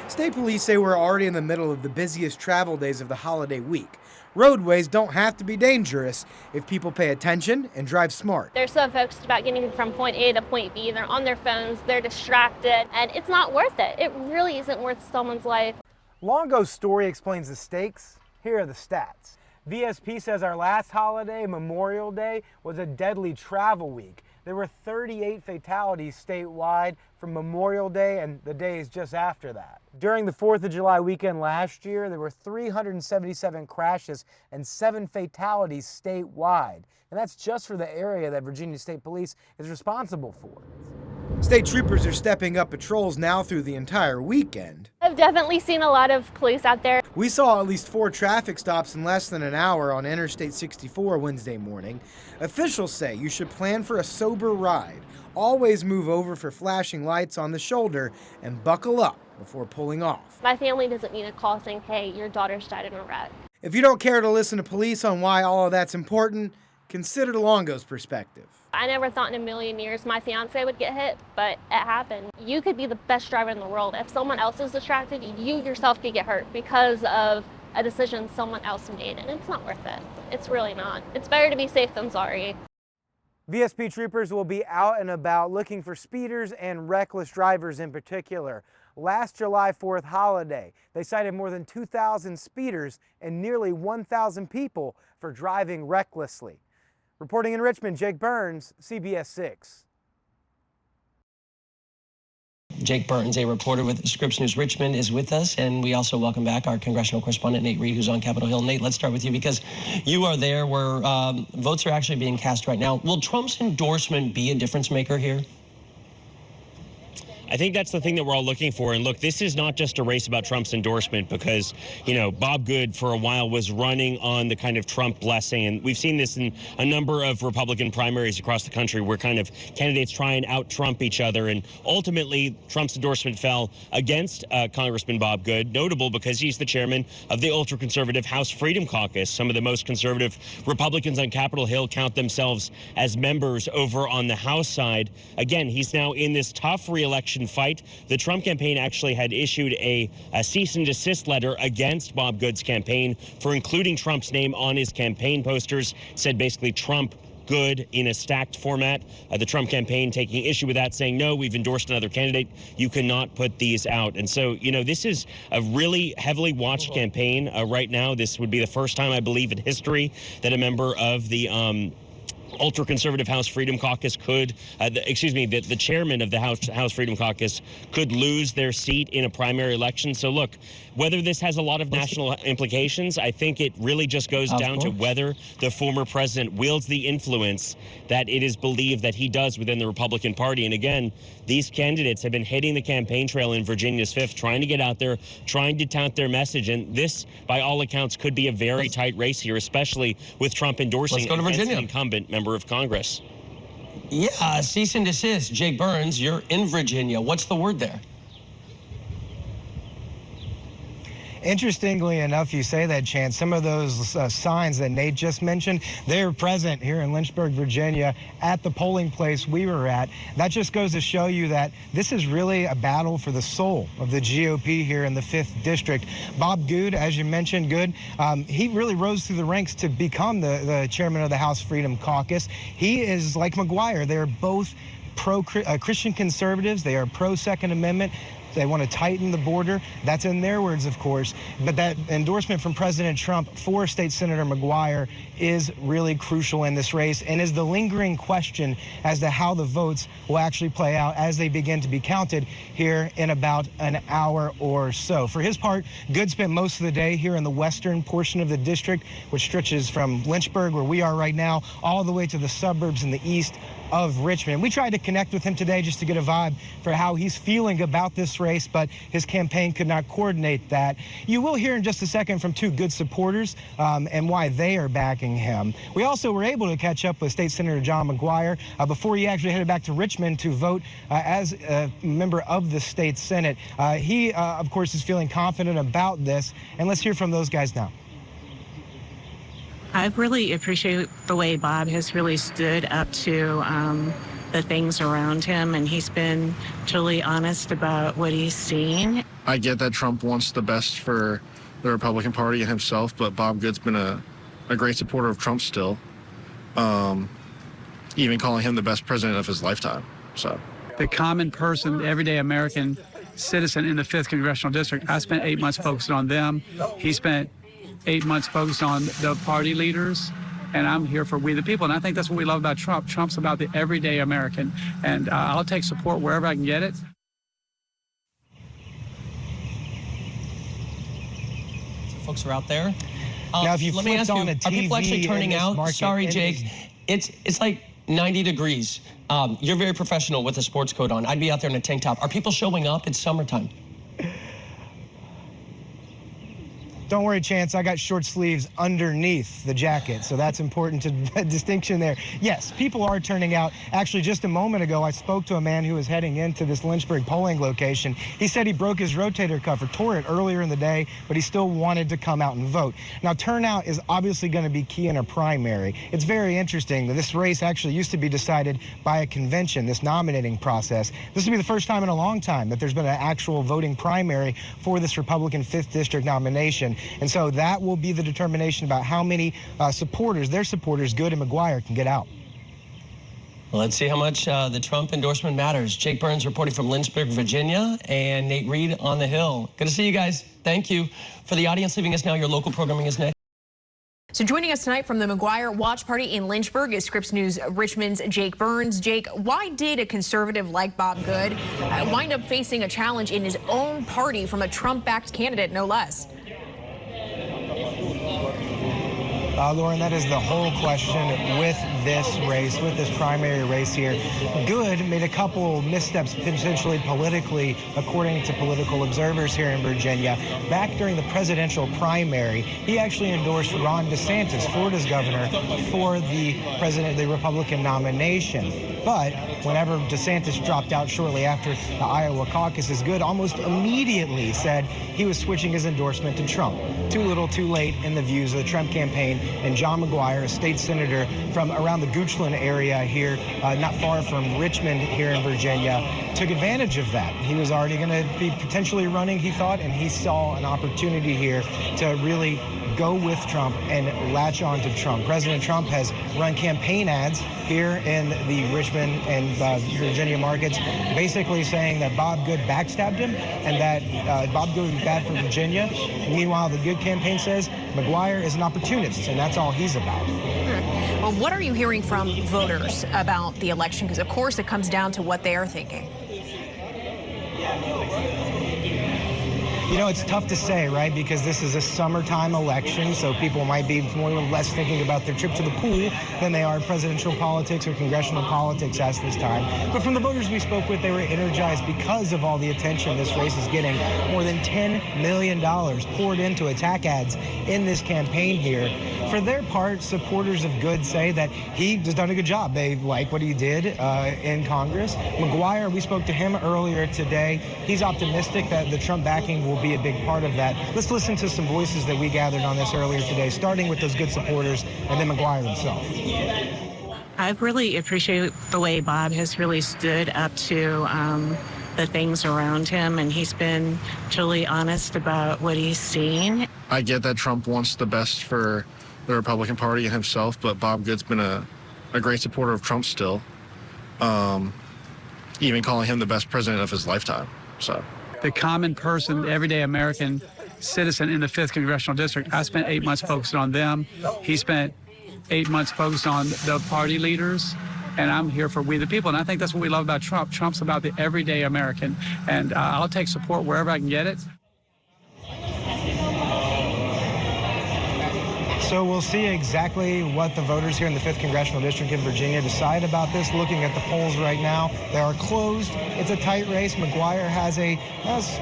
State police say we're already in the middle of the busiest travel days of the holiday week. Roadways don't have to be dangerous if people pay attention and drive smart. They're so focused about getting from point A to point B. They're on their phones, they're distracted, and it's not worth it. It really isn't worth someone's life. Longo's story explains the stakes. Here are the stats. VSP says our last holiday, Memorial Day, was a deadly travel week. There were 38 fatalities statewide from Memorial Day and the days just after that. During the 4th of July weekend last year, there were 377 crashes and 7 fatalities statewide. And that's just for the area that Virginia State Police is responsible for. State troopers are stepping up patrols now through the entire weekend. I've definitely seen a lot of police out there. We saw at least 4 traffic stops in less than an hour on Interstate 64 Wednesday morning. Officials say you should plan for a sober ride. Always move over for flashing lights on the shoulder and buckle up before pulling off. My family doesn't need a call saying, hey, your daughter's died in a wreck. If you don't care to listen to police on why all of that's important, consider Longo's perspective. I never thought in a million years my fiance would get hit, but it happened. You could be the best driver in the world. If someone else is distracted, you yourself could get hurt because of a decision someone else made, and it's not worth it. It's really not. It's better to be safe than sorry. VSP troopers will be out and about looking for speeders and reckless drivers in particular. Last July 4th holiday, they cited more than 2,000 speeders and nearly 1,000 people for driving recklessly. Reporting in Richmond, Jake Burns, CBS 6. Jake Burton's, a reporter with Scripps News Richmond, is with us, and we also welcome back our congressional correspondent, Nate Reed, who's on Capitol Hill. Nate, let's start with you because you are there where votes are actually being cast right now. Will Trump's endorsement be a difference maker here? I think that's the thing that we're all looking for. And look, this is not just a race about Trump's endorsement because, you know, Bob Good for a while was running on the kind of Trump blessing. And we've seen this in a number of Republican primaries across the country where kind of candidates try and out-Trump each other. And ultimately, Trump's endorsement fell against Congressman Bob Good, notable because he's the chairman of the ultra-conservative House Freedom Caucus. Some of the most conservative Republicans on Capitol Hill count themselves as members over on the House side. Again, he's now in this tough re-election fight. The Trump campaign actually had issued a cease and desist letter against Bob Good's campaign for including Trump's name on his campaign posters, said basically Trump, Good in a stacked format. The Trump campaign taking issue with that, saying, no, we've endorsed another candidate. You cannot put these out. And so, you know, this is a really heavily watched campaign right now. This would be the first time, I believe, in history that a member of the ultra-conservative House Freedom Caucus could, the chairman of the House Freedom Caucus could lose their seat in a primary election. So look, whether this has a lot of national implications, I think it really just goes down to whether the former president wields the influence that it is believed that he does within the Republican Party. And again, these candidates have been hitting the campaign trail in Virginia's 5th, trying to get out there, trying to tout their message. And this, by all accounts, could be a very tight race here, especially with Trump endorsing an incumbent member of Congress. Yeah, cease and desist. Jake Burns, you're in Virginia. What's the word there? Interestingly enough, you say that, Chance. Some of those signs that Nate just mentioned, they're present here in Lynchburg, Virginia, at the polling place we were at. That just goes to show you that this is really a battle for the soul of the GOP here in the 5th District. Bob Good, as you mentioned, he really rose through the ranks to become the chairman of the House Freedom Caucus. He is like McGuire. They're both pro-Christian conservatives. They are pro-Second Amendment. They want to tighten the border. That's in their words, of course. But that endorsement from President Trump for State Senator McGuire is really crucial in this race and is the lingering question as to how the votes will actually play out as they begin to be counted here in about an hour or so. For his part, Good spent most of the day here in the western portion of the district, which stretches from Lynchburg, where we are right now, all the way to the suburbs in the east of Richmond. We tried to connect with him today just to get a vibe for how he's feeling about this race, but his campaign could not coordinate that. You will hear in just a second from two Good supporters and why they are backing him. We also were able to catch up with State Senator John McGuire before he actually headed back to Richmond to vote as a member of the state Senate. He, of course, is feeling confident about this, and let's hear from those guys now. I really appreciate the way Bob has really stood up to the things around him, and he's been truly honest about what he's seen. I get that Trump wants the best for the Republican Party and himself, but Bob Good's been a great supporter of Trump still, even calling him the best president of his lifetime. So, the common person, the everyday American citizen in the 5th Congressional District, I spent 8 months focusing on them. He spent 8 months focused on the party leaders, and I'm here for we the people. And I think that's what we love about Trump. Trump's about the everyday American, and I'll take support wherever I can get it. Folks are out there. Now, if you let me ask you, on a are people actually TV turning in this out? market, Sorry, Jake. It's like 90 degrees. You're very professional with a sports coat on. I'd be out there in a tank top. Are people showing up? It's summertime. Don't worry, Chance, I got short sleeves underneath the jacket, so that's important to distinction there. Yes, people are turning out. Actually, just a moment ago, I spoke to a man who was heading into this Lynchburg polling location. He said he broke his rotator cuff or tore it earlier in the day, but he still wanted to come out and vote. Now, turnout is obviously going to be key in a primary. It's very interesting that this race actually used to be decided by a convention, this nominating process. This will be the first time in a long time that there's been an actual voting primary for this Republican 5th District nomination. And so that will be the determination about how many supporters, their supporters, Good and McGuire, can get out. Well, let's see how much the Trump endorsement matters. Jake Burns reporting from Lynchburg, Virginia, and Nate Reed on the Hill. Good to see you guys. Thank you. For the audience leaving us now, your local programming is next. So joining us tonight from the McGuire Watch Party in Lynchburg is Scripps News Richmond's Jake Burns. Jake, why did a conservative like Bob Good wind up facing a challenge in his own party from a Trump-backed candidate, no less? Lauren, that is the whole question with this race, with this primary race here. Good made a couple missteps potentially politically, according to political observers here in Virginia. Back during the presidential primary, he actually endorsed Ron DeSantis, Florida's governor, for the Republican nomination. But whenever DeSantis dropped out shortly after the Iowa caucuses, Good almost immediately said he was switching his endorsement to Trump. Too little, too late in the views of the Trump campaign. And John McGuire, a state senator from around the Goochland area here, not far from Richmond here in Virginia, took advantage of that. He was already going to be potentially running, he thought, and he saw an opportunity here to really go with Trump and latch on to Trump. President Trump has run campaign ads here in the Richmond and Virginia markets, basically saying that Bob Good backstabbed him and that Bob Good was bad for Virginia. Meanwhile, the Good campaign says McGuire is an opportunist, and that's all he's about. Well, what are you hearing from voters about the election? Because, of course, it comes down to what they are thinking. You know, it's tough to say, right? Because this is a summertime election, so people might be more or less thinking about their trip to the pool than they are presidential politics or congressional politics at this time. But from the voters we spoke with, they were energized because of all the attention this race is getting. More than $10 million poured into attack ads in this campaign here. For their part, supporters of Good say that he has done a good job. They like what he did in Congress. McGuire, we spoke to him earlier today. He's optimistic that the Trump backing will be a big part of that. Let's listen to some voices that we gathered on this earlier today, starting with those Good supporters and then McGuire himself. I really appreciate the way Bob has really stood up to the things around him, and he's been totally honest about what he's seen. I get that Trump wants the best for the Republican Party and himself, but Bob Good's been a great supporter of Trump still, even calling him the best president of his lifetime. So The common person, everyday American citizen in the 5th Congressional District, I spent 8 months focused on them. He spent 8 months focused on the party leaders, and I'm here for we the people. And I think that's what we love about Trump. Trump's about the everyday American, and I'll take support wherever I can get it. So we'll see exactly what the voters here in the 5th Congressional District in Virginia decide about this. Looking at the polls right now, they are closed. It's a tight race. McGuire has a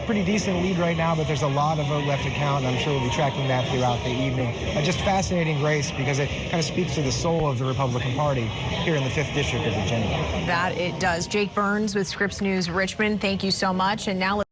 pretty decent lead right now, but there's a lot of vote left to count, and I'm sure we'll be tracking that throughout the evening. A just fascinating race because it kind of speaks to the soul of the Republican Party here in the 5th District of Virginia. That it does. Jake Burns with Scripps News Richmond, thank you so much. And now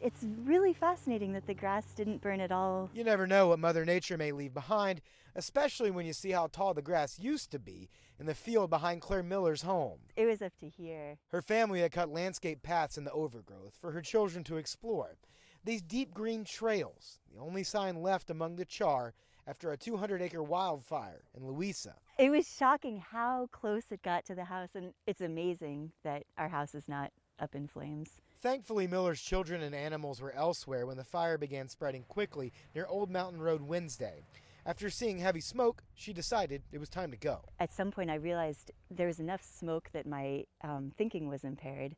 It's really fascinating that the grass didn't burn at all. You never know what Mother Nature may leave behind, especially when you see how tall the grass used to be in the field behind Claire Miller's home. It was up to here. Her family had cut landscape paths in the overgrowth for her children to explore. These deep green trails, the only sign left among the char after a 200-acre wildfire in Louisa. It was shocking how close it got to the house, and it's amazing that our house is not up in flames. Thankfully, Miller's children and animals were elsewhere when the fire began spreading quickly near Old Mountain Road Wednesday. After seeing heavy smoke, she decided it was time to go. At some point, I realized there was enough smoke that my thinking was impaired,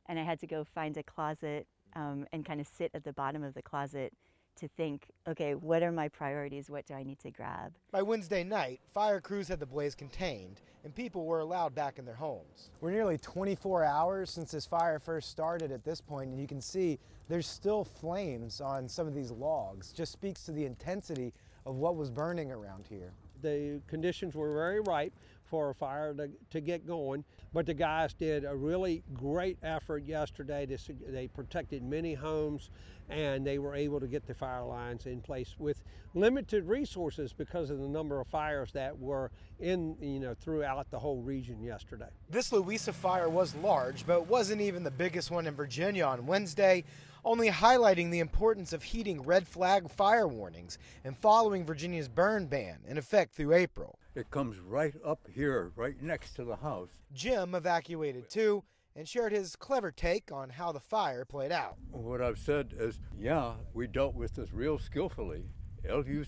and I had to go find a closet and kind of sit at the bottom of the closet to think, okay, what are my priorities? What do I need to grab? By Wednesday night, fire crews had the blaze contained, and people were allowed back in their homes. We're nearly 24 hours since this fire first started at this point, and you can see there's still flames on some of these logs. Just speaks to the intensity of what was burning around here. The conditions were very ripe for a fire to get going, but the guys did a really great effort yesterday. They protected many homes, and they were able to get the fire lines in place with limited resources because of the number of fires that were throughout the whole region yesterday. This Louisa fire was large, but wasn't even the biggest one in Virginia on Wednesday, only highlighting the importance of heeding red flag fire warnings and following Virginia's burn ban in effect through April. It comes right up here, right next to the house. Jim evacuated too and shared his clever take on how the fire played out. What I've said is, yeah, we dealt with this real skillfully Lucky,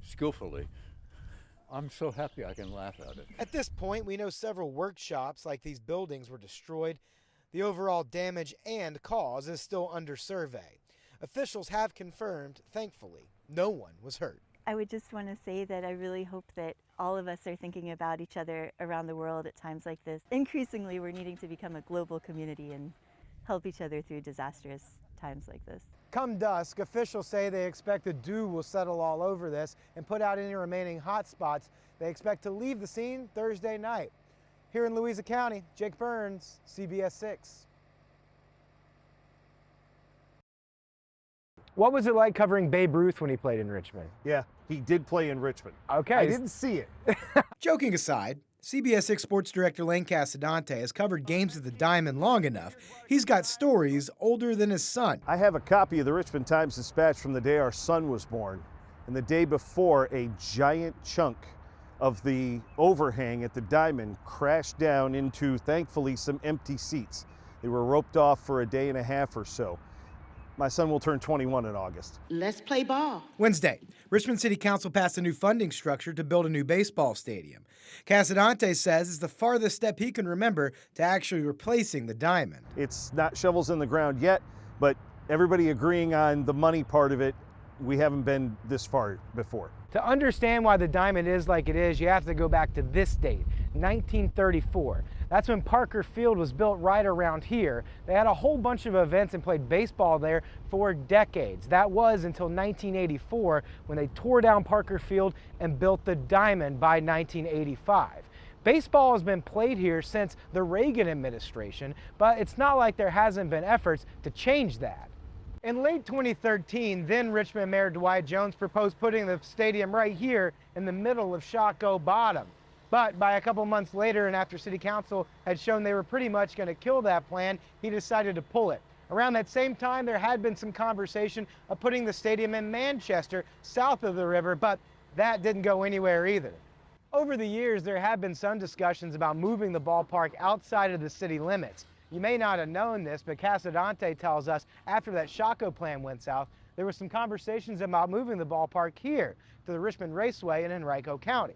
skillfully. I'm so happy I can laugh at it. At this point, we know several workshops like these buildings were destroyed. The overall damage and cause is still under survey. Officials have confirmed, thankfully, no one was hurt. I would just want to say that I really hope that all of us are thinking about each other around the world at times like this. Increasingly, we're needing to become a global community and help each other through disastrous times like this. Come dusk, officials say they expect the dew will settle all over this and put out any remaining hot spots. They expect to leave the scene Thursday night. Here in Louisa County, Jake Burns, CBS 6. What was it like covering Babe Ruth when he played in Richmond? Yeah, he did play in Richmond. Okay. I didn't see it. Joking aside, CBS 6 sports director Lane Casadante has covered games at the Diamond long enough. He's got stories older than his son. I have a copy of the Richmond Times-Dispatch from the day our son was born. And the day before, a giant chunk of the overhang at the Diamond crashed down into, thankfully, some empty seats. They were roped off for a day and a half or so. My son will turn 21 in August. Let's play ball. Wednesday, Richmond City Council passed a new funding structure to build a new baseball stadium. Casadante says it's the farthest step he can remember to actually replacing the Diamond. It's not shovels in the ground yet, but everybody agreeing on the money part of it. We haven't been this far before. To understand why the Diamond is like it is, you have to go back to this date, 1934. That's when Parker Field was built right around here. They had a whole bunch of events and played baseball there for decades. That was until 1984 when they tore down Parker Field and built the Diamond by 1985. Baseball has been played here since the Reagan administration, but it's not like there hasn't been efforts to change that. In late 2013, then Richmond Mayor Dwight Jones proposed putting the stadium right here in the middle of Shockoe Bottom. But by a couple months later, and after City Council had shown they were pretty much going to kill that plan, he decided to pull it. Around that same time, there had been some conversation of putting the stadium in Manchester, south of the river, but that didn't go anywhere either. Over the years, there have been some discussions about moving the ballpark outside of the city limits. You may not have known this, but Casadante tells us after that Shockoe plan went south, there were some conversations about moving the ballpark here to the Richmond Raceway in Henrico County.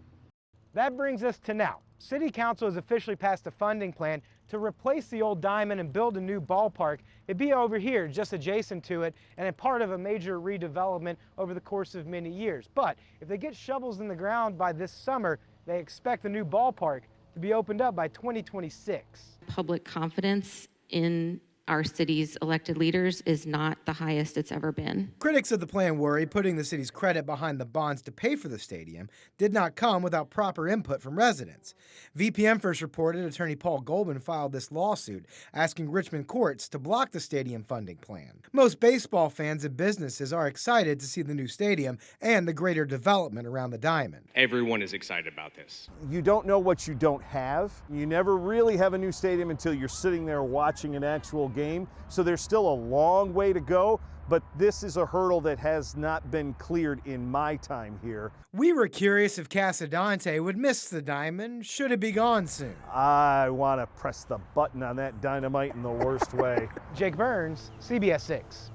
That brings us to now. City Council has officially passed a funding plan to replace the old Diamond and build a new ballpark. It'd be over here, just adjacent to it, and a part of a major redevelopment over the course of many years. But if they get shovels in the ground by this summer, they expect the new ballpark to be opened up by 2026. Public confidence in our city's elected leaders is not the highest it's ever been. Critics of the plan worry putting the city's credit behind the bonds to pay for the stadium did not come without proper input from residents. VPM first reported attorney Paul Goldman filed this lawsuit asking Richmond courts to block the stadium funding plan. Most baseball fans and businesses are excited to see the new stadium and the greater development around the Diamond. Everyone is excited about this. You don't know what you don't have. You never really have a new stadium until you're sitting there watching an actual game. So there's still a long way to go, but this is a hurdle that has not been cleared in my time here. We were curious if Casadante would miss the Diamond should it be gone soon. I want to press the button on that dynamite in the worst way. Jake Burns, CBS 6.